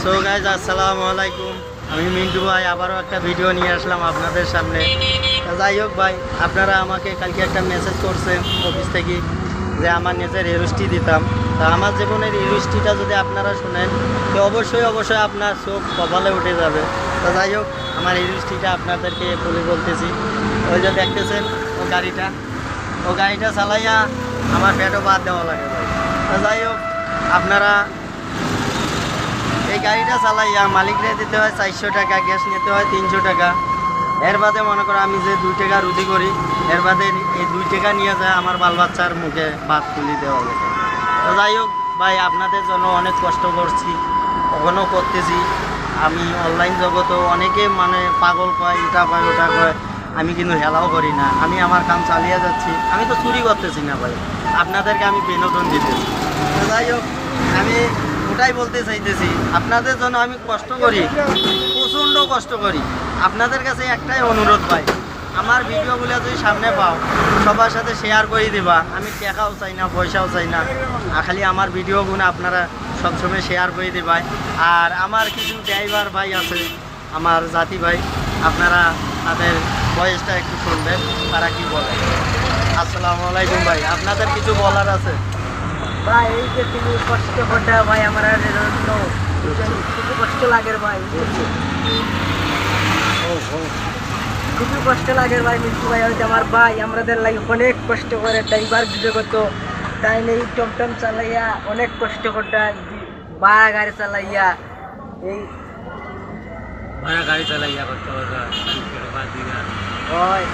So guys আসসালামু আলাইকুম। আমি মিন্টু ভাই আবারও একটা ভিডিও নিয়ে আসলাম আপনাদের সামনে। যাই হোক ভাই, আপনারা আমাকে কালকে একটা মেসেজ করছেন অফিস থেকে যে আমার নিজের হিরোস্টি দিতাম। তা আমার জীবনের হিরোস্টিটা যদি আপনারা শুনেন তো অবশ্যই আপনার চোখ কপালে উঠে যাবে। তো যাই হোক, আমার হিরোস্টিটা আপনাদেরকে বলতেছি। ওই যে দেখতেছেন ও গাড়িটা চালাইয়া আমার পেটও বাদ দেওয়া লাগে ভাই। তো যাই হোক, আপনারা এই গাড়িটা চালাইয়া মালিকরে দিতে হয় 400 টাকা, গ্যাস নিতে হয় 300 টাকা। এর বাদে মনে করো আমি যে 2 টাকা রুজি করি, এর বাদে এই 2 টাকা নিয়ে যায় আমার বাল বাচ্চার মুখে ভাত তুলি দেওয়া লাগে। তো যাই হোক ভাই, আপনাদের জন্য অনেক কষ্ট করছি, কখনও করতেছি। আমি অনলাইন জগতেও অনেকে পাগল কয়, এটা কয় ওটা কয়, আমি কিন্তু হেলাও করি না। আমি আমার কাম চালিয়ে যাচ্ছি, আমি তো চুরি করতেছি না ভাই, আপনাদেরকে আমি বিনোদন দিতেছি। তো যাই হোক, আমি ওটাই বলতে চাইতেছি, আপনাদের জন্য আমি কষ্ট করি, প্রচণ্ড কষ্ট করি। আপনাদের কাছে একটাই অনুরোধ ভাই, আমার ভিডিওগুলো যদি সামনে পাও সবার সাথে শেয়ার করে দিবা। আমি টাকাও চাই না, পয়সাও চাই না, খালি আমার ভিডিওগুলো আপনারা সবসময় শেয়ার করে দিবা। আর আমার কিছু ড্রাইভার ভাই আছে, আমার জাতি ভাই, আপনারা তাদের ভয়েসটা একটু শুনবেন, তারা কি বলে। আসসালামু আলাইকুম ভাই, আপনাদের কিছু বলার আছে? ভাই এই যে তুমি কষ্ট করতে ভাই আমার খুবই কষ্ট লাগে ভাই, খুবই কষ্ট লাগে ভাই। মিন্টু ভাই হচ্ছে আমার ভাই, আমাদের লাগে অনেক কষ্ট করে ড্রাইভার জগত, তাই এই টমটম চালাইয়া অনেক কষ্ট করতে, ভাড়া গাড়ি চালাইয়া এই ভাড়া গাড়ি চালাইয়া করতে হবে হয়।